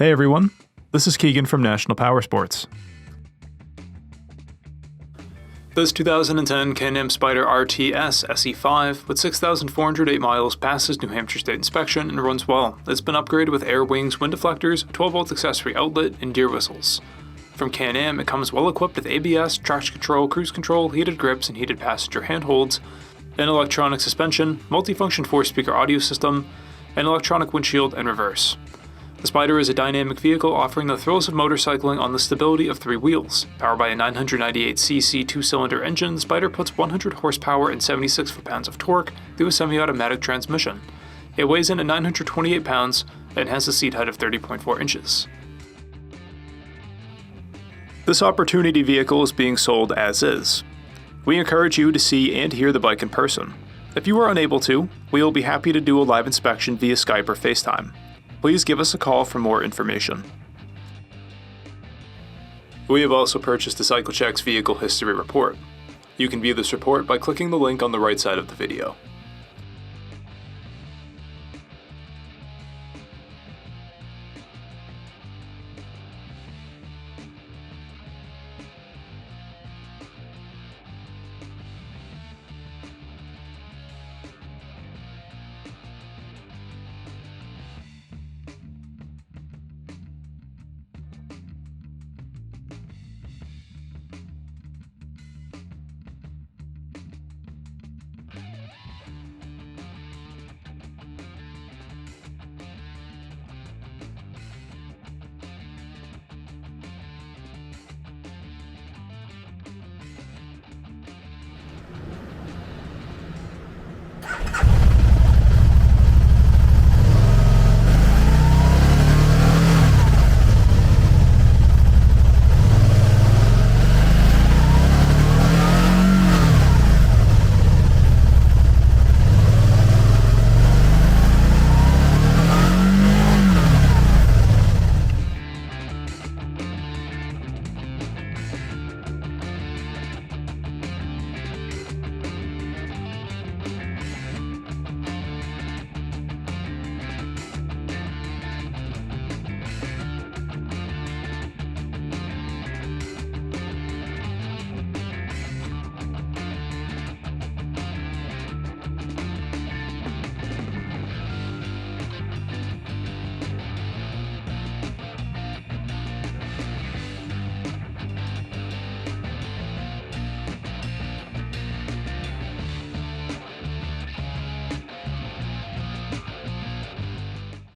Hey everyone, this is Keegan from National Powersports. This 2010 Can-Am SPYDER RTS SE5 with 6,408 miles passes New Hampshire State inspection and runs well. It's been upgraded with air wings, wind deflectors, 12-volt accessory outlet, and deer whistles. From Can-Am, it comes well equipped with ABS, traction control, cruise control, heated grips, and heated passenger handholds, an electronic suspension, multifunction 4-speaker audio system, and electronic windshield and reverse. The SPYDER is a dynamic vehicle offering the thrills of motorcycling on the stability of 3 wheels. Powered by a 998cc 2-cylinder engine, the SPYDER puts 100 horsepower and 76 foot-pounds of torque through a semi-automatic transmission. It weighs in at 928 pounds and has a seat height of 30.4 inches. This opportunity vehicle is being sold as is. We encourage you to see and hear the bike in person. If you are unable to, we will be happy to do a live inspection via Skype or FaceTime. Please give us a call for more information. We have also purchased the CycleCheck's Vehicle History Report. You can view this report by clicking the link on the right side of the video.